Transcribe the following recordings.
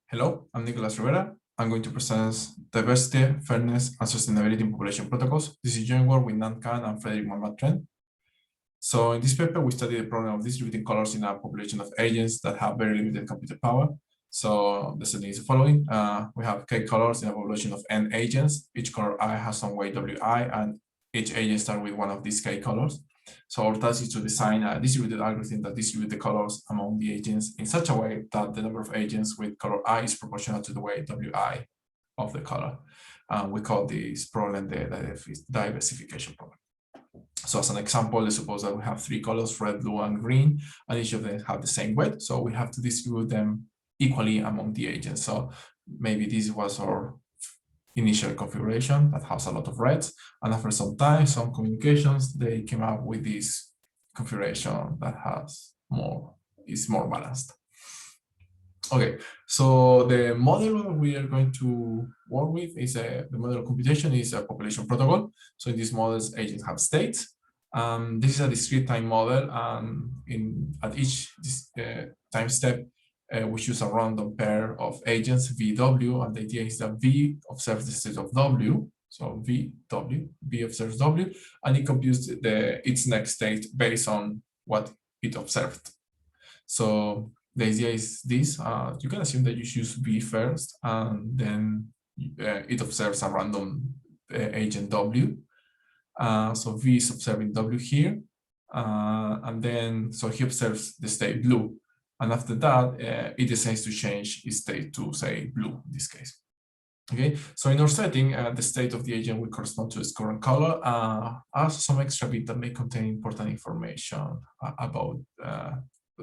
Hello, I'm Nicolas Rivera. I'm going to present diversity, fairness, and sustainability in population protocols. This is joint work with Nan Khan and Frederick Mamatren. So in this paper, we study the problem of distributing colors in a population of agents that have very limited computer power. So the setting is the following. We have K colors in a population of N agents. Each color I has some weight Wi, and each agent starts with one of these K colors. So our task is to design a distributed algorithm that distributes the colors among the agents in such a way that the number of agents with color I is proportional to the weight Wi of the color. We call this problem the diversification problem. So as an example, let's suppose that we have three colors, red, blue, and green, and each of them have the same weight. So we have to distribute them equally among the agents. So maybe this was our initial configuration that has a lot of reds, and after some time, some communications, they came up with this configuration that is more balanced. Okay, so the model we are going to work with is the model of computation is a population protocol. So in these models, agents have states. This is a discrete time model, and at each time step, we choose a random pair of agents, VW, and the idea is that V observes the state of W, so VW, V observes W, and it computes its next state based on what it observed. So the idea is this, you can assume that you choose V first, and then it observes a random agent W. So V is observing W here, and then, so he observes the state blue. And after that, it decides to change its state to, say, blue in this case. Okay, so in our setting, the state of the agent will correspond to its current color, as some extra bit that may contain important information about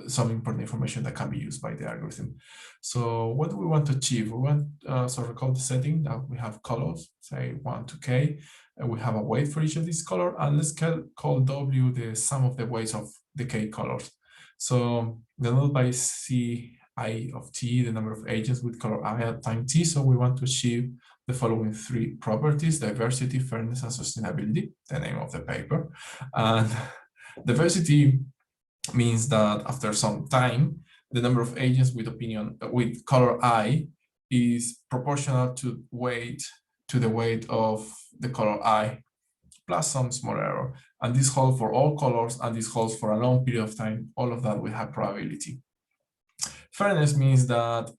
some important information that can be used by the algorithm. So what do we want to achieve? We want, so recall the setting that we have colors, say 1 to K, and we have a weight for each of these colors, and let's call W the sum of the weights of the K colors. So denoted by Ci of t, the number of agents with color I at time t. So we want to achieve the following three properties: diversity, fairness, and sustainability, the name of the paper. And diversity means that after some time, the number of agents with color I is proportional to the weight of the color I plus some small error. And this holds for all colors, and this holds for a long period of time. All of that with high probability. Fairness means that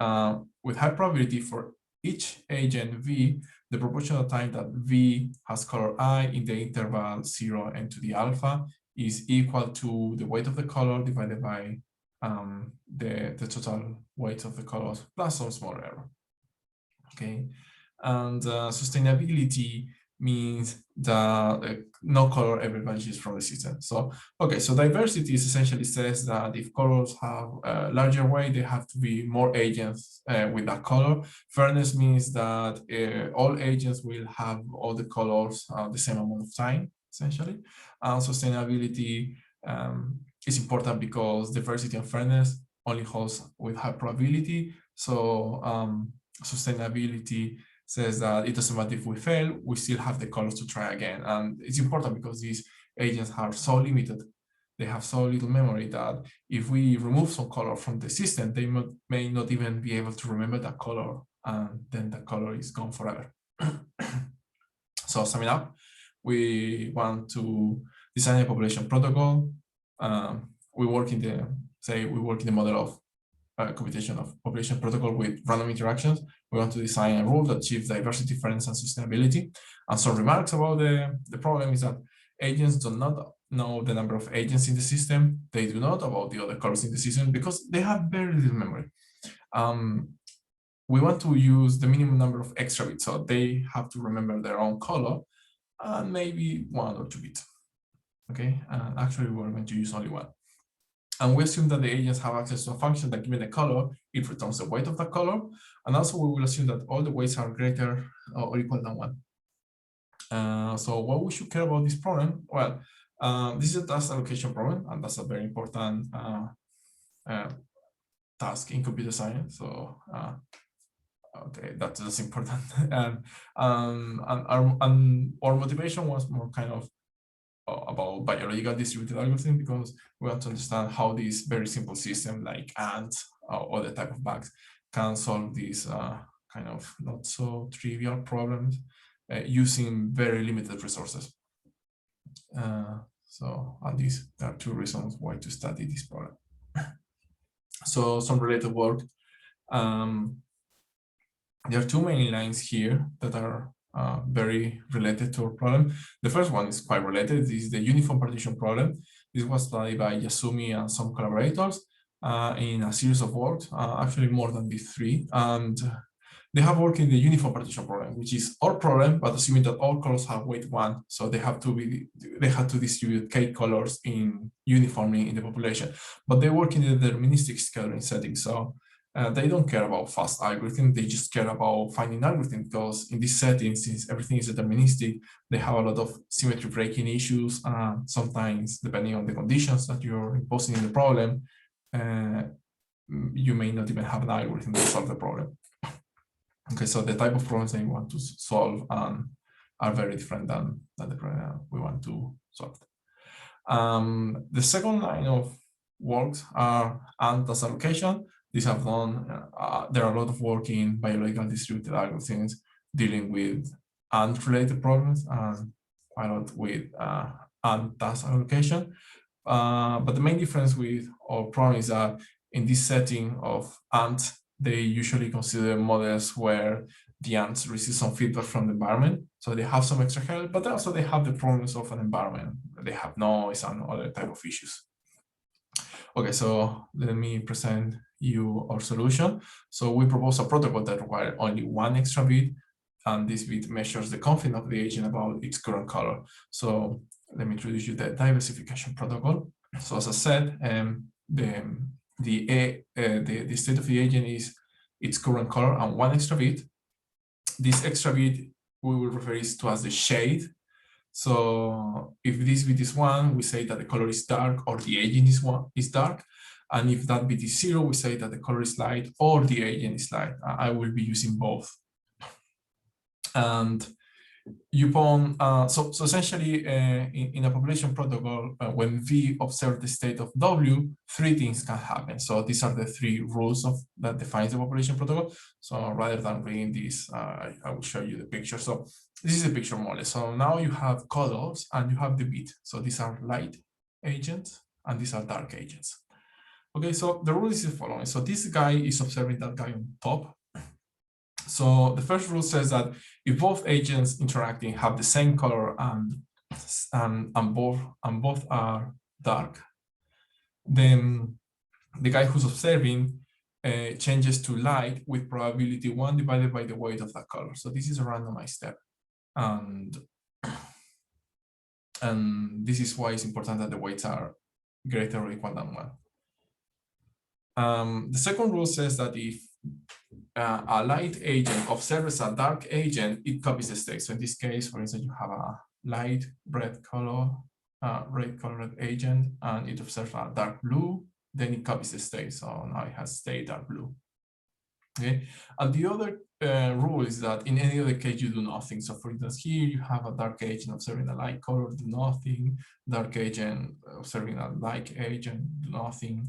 with high probability for each agent V, the proportional time that V has color I in the interval 0 and to the alpha is equal to the weight of the color divided by the total weight of the colors plus some small error. Okay, and sustainability means that no color ever vanishes from the system. So, okay, so diversity essentially says that if colors have a larger weight, they have to be more agents with that color. Fairness means that all agents will have all the colors the same amount of time, essentially. And sustainability is important because diversity and fairness only holds with high probability. So sustainability says that it doesn't matter if we fail, we still have the colors to try again. And it's important because these agents are so limited, they have so little memory that if we remove some color from the system, they may not even be able to remember that color, and then the color is gone forever. So summing up, we want to design a population protocol. We work in the model of computation of population protocol with random interactions. We want to design a rule that achieves diversity, fairness, and sustainability. And some remarks about the problem is that agents do not know the number of agents in the system. They do not about the other colors in the system because they have very little memory. We want to use the minimum number of extra bits, so they have to remember their own color and maybe 1 or 2 bits. Okay, and actually we're going to use only 1. And we assume that the agents have access to a function that, given the color, it returns the weight of the color. And also we will assume that all the weights are greater or equal than 1. So what we should care about this problem? Well, this is a task allocation problem, and that's a very important task in computer science. So okay, that's important. And our motivation was more kind of about biological distributed algorithm, because we want to understand how this very simple system like ants or other type of bugs can solve these kind of not so trivial problems using very limited resources. So at least there are two reasons why to study this problem. So some related work. There are two main lines here that are very related to our problem. The first one is quite related. This is the uniform partition problem. This was studied by Yasumi and some collaborators in a series of works, actually more than these three. And they have worked in the uniform partition problem, which is our problem, but assuming that all colors have weight 1, so they have to distribute k colors uniformly in the population. But they work in the deterministic scattering setting, so they don't care about fast algorithm. They just care about finding algorithm, because in this setting, since everything is deterministic, they have a lot of symmetry breaking issues. Sometimes, depending on the conditions that you're imposing in the problem, you may not even have an algorithm to solve the problem. Okay, so the type of problems that you want to solve are very different than the problem we want to solve. The second line of works are task allocation. These have done, there are a lot of work in biological distributed algorithms dealing with ant-related problems and quite a lot with ant task allocation. But the main difference with our problem is that in this setting of ants, they usually consider models where the ants receive some feedback from the environment. So they have some extra help, but also they have the problems of an environment. They have noise and other type of issues. Okay, so let me present you our solution. So we propose a protocol that requires only one extra bit, and this bit measures the confidence of the agent about its current color. So let me introduce you the diversification protocol. So as I said, the state of the agent is its current color and one extra bit. This extra bit we will refer to as the shade. So if this bit is 1, we say that the color is dark or the agent is dark. And if that bit is 0, we say that the color is light or the agent is light. I will be using both. And so essentially in a population protocol, when V observes the state of W, 3 things can happen. So these are the 3 rules that defines the population protocol. So rather than reading this, I will show you the picture. So this is the picture model. So now you have colors and you have the bit. So these are light agents and these are dark agents. Okay, so the rule is the following. So this guy is observing that guy on top. So the first rule says that if both agents interacting have the same color and both are dark, then the guy who's observing changes to light with probability 1 divided by the weight of that color. So this is a randomized step, and this is why it's important that the weights are greater or equal than 1. The second rule says that if a light agent observes a dark agent, it copies the state. So in this case, for instance, you have a light red colored agent and it observes a dark blue, then it copies the state. So now it has state dark blue. Okay, and the other rule is that in any other case you do nothing. So for instance, here you have a dark agent observing a light color, do nothing. Dark agent observing a light agent, do nothing.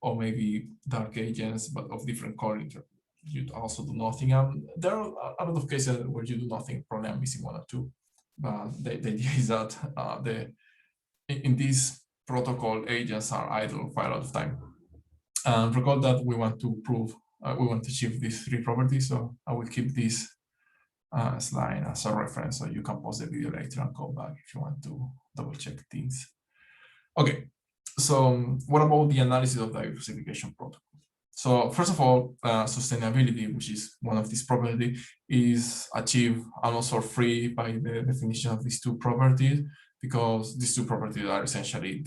Or maybe dark agents, but of different color, you also do nothing. There are a lot of cases where you do nothing, probably I'm missing 1 or 2. But the idea is that in this protocol, agents are idle quite a lot of time. And recall that we want to prove, we want to achieve these 3 properties. So I will keep this slide as a reference, so you can pause the video later and go back if you want to double check things. Okay. So what about the analysis of diversification protocol? So first of all, sustainability, which is one of these properties, is achieved almost for free by the definition of these 2 properties, because these 2 properties are essentially,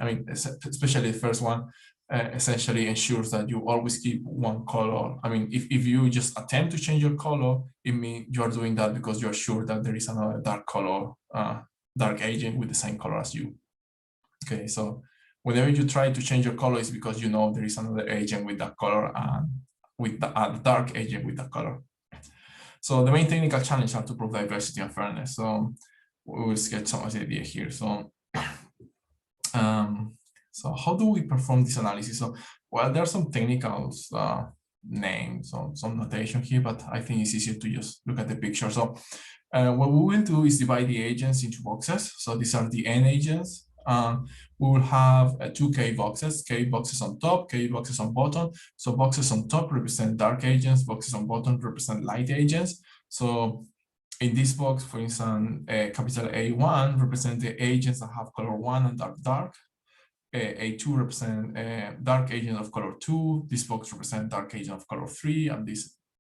I mean, especially the first one, essentially ensures that you always keep one color. I mean, if you just attempt to change your color, it means you are doing that because you are sure that there is another dark color, dark agent with the same color as you. Okay, so whenever you try to change your color, it's because you know there is another agent with that color and with the dark agent with that color. So the main technical challenges are to prove diversity and fairness. So we will sketch some of the idea here. So, so how do we perform this analysis? So, well, there are some technicals name, some notation here, but I think it's easier to just look at the picture. So what we will do is divide the agents into boxes. So these are the n agents. We will have two k boxes on top, k boxes on bottom. So boxes on top represent dark agents, boxes on bottom represent light agents. So in this box, for instance, capital A1 represents the agents that have color 1 and dark. A2 represent dark agent of color 2. This box represents dark agent of color 3, and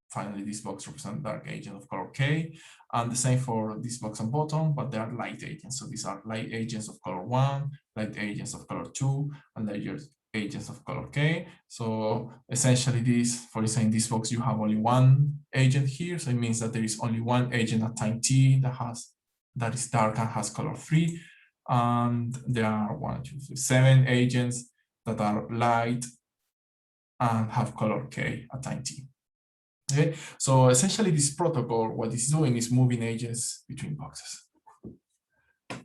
finally this box represents dark agent of color K. And the same for this box on bottom, but they are light agents. So these are light agents of color 1, light agents of color 2, and light agents of color K. So essentially this, for instance, in this box, you have only one agent here. So it means that there is only one agent at time t that is dark and has color 3. And there are 7 agents that are light and have color K at time t. Okay, so essentially this protocol, what it's doing is moving agents between boxes.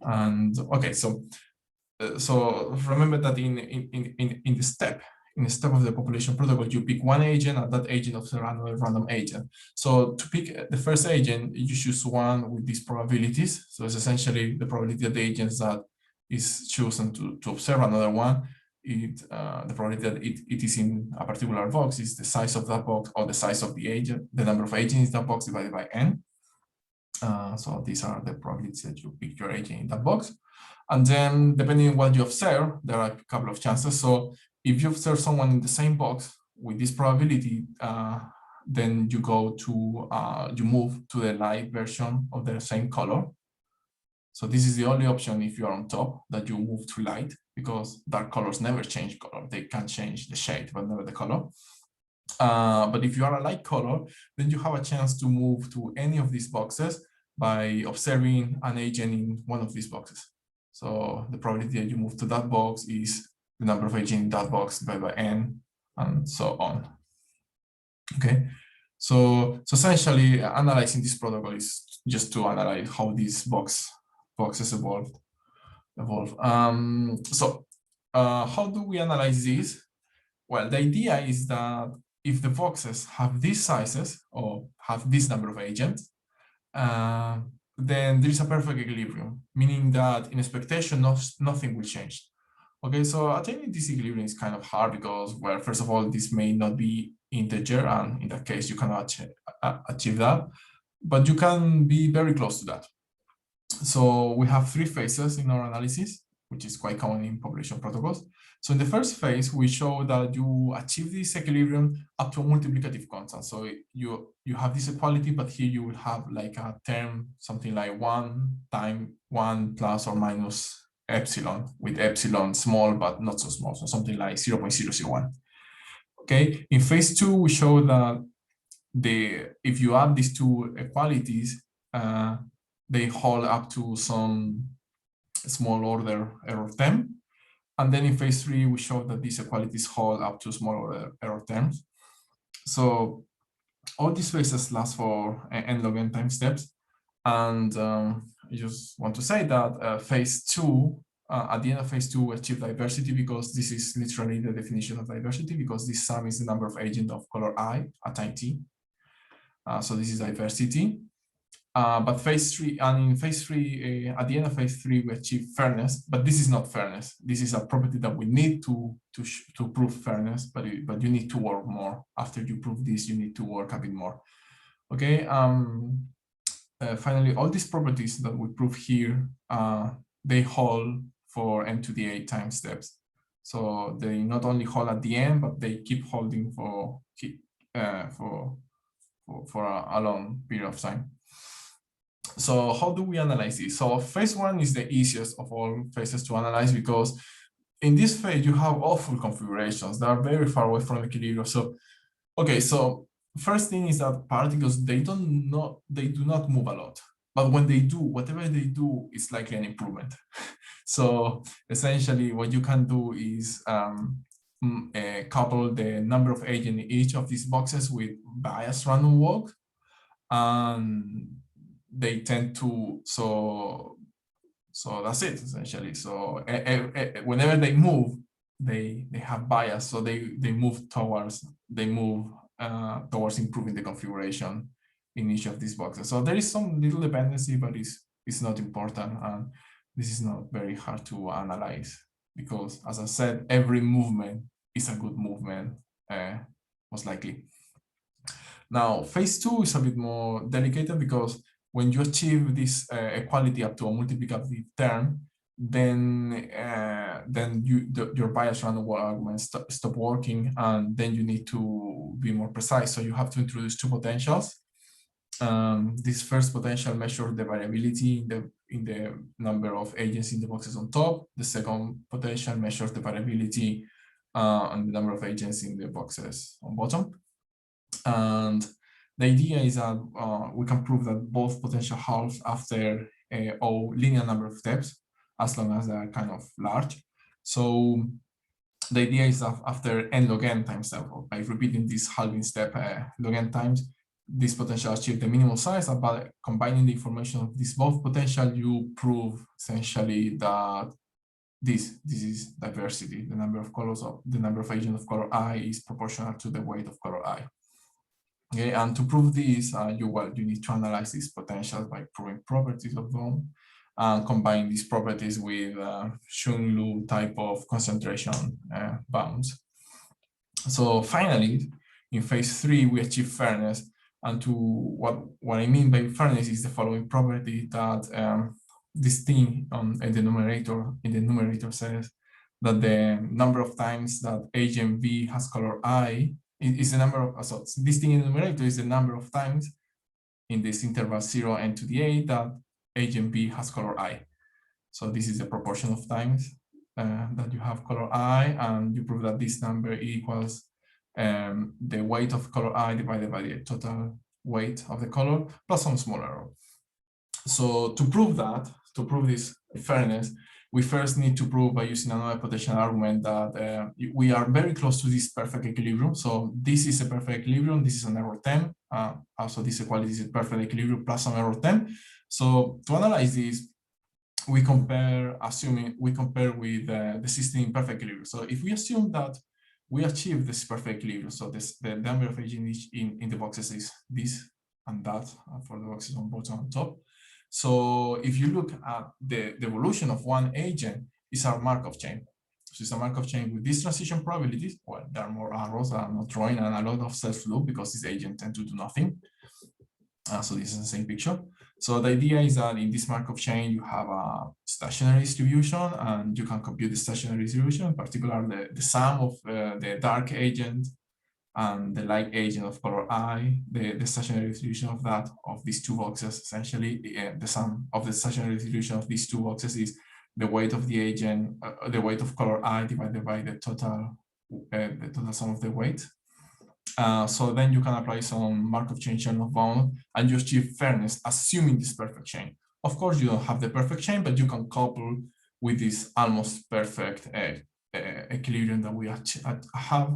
And okay, so remember that in the step of the population protocol, you pick one agent and that agent of the random agent. So to pick the first agent, you choose one with these probabilities. So it's essentially the probability that the agents that is chosen to observe another one. The probability that it is in a particular box is the size of that box, or the size of the agent, the number of agents in that box divided by n. So these are the probabilities that you pick your agent in that box. And then depending on what you observe, there are a couple of chances. So if you observe someone in the same box with this probability, then you go to, you move to the light version of the same color. So this is the only option if you're on top, that you move to light, because dark colors never change color. They can change the shade, but never the color. But if you are a light color, then you have a chance to move to any of these boxes by observing an agent in one of these boxes. So the probability that you move to that box is the number of agents in that box divided by n, and so on. Okay, so essentially analyzing this protocol is just to analyze how these boxes evolve. So how do we analyze this? Well, the idea is that if the boxes have these sizes or have this number of agents, then there is a perfect equilibrium, meaning that in expectation, nothing will change. Okay, so attaining this equilibrium is kind of hard because, well, first of all, this may not be integer, and in that case, you cannot achieve that, but you can be very close to that. So we have 3 phases in our analysis, which is quite common in population protocols. So in the first phase, we show that you achieve this equilibrium up to a multiplicative constant. So you have this equality, but here you will have like a term, something like 1 times 1 plus or minus epsilon, with epsilon small but not so small, so something like 0.001. Okay, in phase 2, we show that if you add these two equalities, they hold up to some small order error term. And then in phase 3, we show that these equalities hold up to small order error terms. So all these phases last for n log n time steps. And I just want to say that phase 2, at the end of phase 2, we achieve diversity, because this is literally the definition of diversity, because this sum is the number of agents of color I at time t. So this is diversity. But phase 3, and in phase 3, at the end of phase 3, we achieve fairness, but this is not fairness. This is a property that we need to prove fairness, but you need to work more. After you prove this, you need to work a bit more. Okay. Finally, all these properties that we prove here, they hold for n to the 8 time steps. So they not only hold at the end, but they keep holding for a long period of time. So how do we analyze this? So phase 1 is the easiest of all phases to analyze, because in this phase you have awful configurations that are very far away from equilibrium. So okay, so first thing is that particles, they do not move a lot, but when they do, whatever they do is likely an improvement. So essentially what you can do is couple the number of agents in each of these boxes with biased random walk, and they tend to, so that's it essentially. So whenever they move, they have bias, so they move towards improving the configuration in each of these boxes. So there is some little dependency, but it's not important, and this is not very hard to analyze because, as I said, every movement is a good movement, most likely. Now, phase 2 is a bit more delicate because when you achieve this equality up to a multiplicative term, then your bias random walk arguments stop working, and then you need to be more precise. So you have to introduce two potentials. This first potential measures the variability in the number of agents in the boxes on top. The second potential measures the variability and the number of agents in the boxes on bottom. And the idea is that we can prove that both potential halve after a linear number of steps, as long as they are kind of large. So the idea is that after n log n times step, by repeating this halving step log n times, this potential achieves the minimal size, and by combining the information of this both potential, you prove essentially that this is diversity. The number of colors of the number of agents of color I is proportional to the weight of color I. Okay, and to prove this, you need to analyze these potentials by proving properties of them and combine these properties with Shun-Lu type of concentration bounds. So finally, in phase 3, we achieve fairness. And to what I mean by fairness is the following property that this thing in the numerator says that the number of times that agent V has color I is the number of, so this thing in the numerator is the number of times in this interval 0 n to the 8 that agent B has color I. So this is the proportion of times that you have color I, and you prove that this number equals the weight of color I divided by the total weight of the color plus some small error. So to prove this fairness, we first need to prove by using another potential argument that we are very close to this perfect equilibrium. So this is a perfect equilibrium, this is an error 10. Also this equality is a perfect equilibrium plus some error 10. So to analyze this, we compare with the system in perfect equilibrium. So if we assume that we achieve this perfect equilibrium, so the number of agents in the boxes is this and that for the boxes on bottom and top. So if you look at the evolution of one agent, it's our Markov chain. So it's a Markov chain with these transition probabilities. Well, there are more arrows that I'm not drawing, and a lot of self-loop because this agent tend to do nothing. So this is the same picture. So the idea is that in this Markov chain, you have a stationary distribution, and you can compute the stationary distribution, in particular the sum of the dark agent and the light agent of color I, the stationary distribution of these two boxes. Essentially, the sum of the stationary distribution of these two boxes is the weight of the agent, the weight of color I divided by the total sum of the weight. So then you can apply some Markov chain Chernoff bound, and you achieve fairness, assuming this perfect chain. Of course, you don't have the perfect chain, but you can couple with this almost perfect equilibrium that we have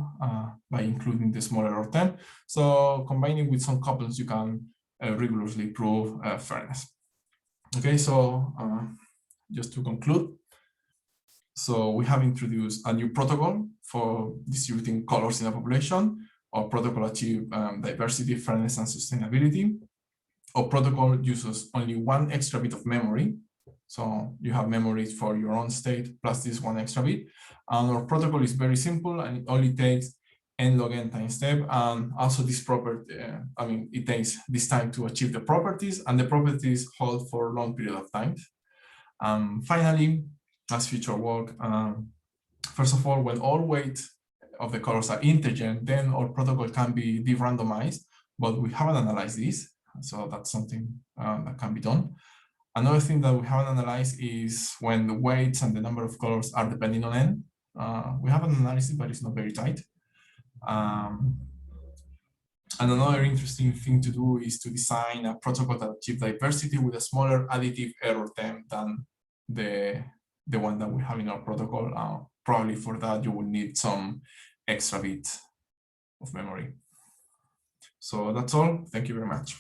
by including the small error 10. So combining with some couples, you can rigorously prove fairness. Okay, so just to conclude, so we have introduced a new protocol for distributing colors in a population. Our protocol achieves diversity, fairness, and sustainability. Our protocol uses only one extra bit of memory. So you have memories for your own state plus this one extra bit. And our protocol is very simple, and it only takes n log n time step. And also this property, it takes this time to achieve the properties, and the properties hold for a long period of time. Finally, as future work, first of all, when all weight of the colors are integer, then our protocol can be de-randomized, but we haven't analyzed this. So that's something that can be done. Another thing that we haven't analyzed is when the weights and the number of colors are depending on n. We haven't analyzed it, but it's not very tight. And another interesting thing to do is to design a protocol that achieves diversity with a smaller additive error term than the one that we have in our protocol. Probably for that, you will need some extra bit of memory. So that's all. Thank you very much.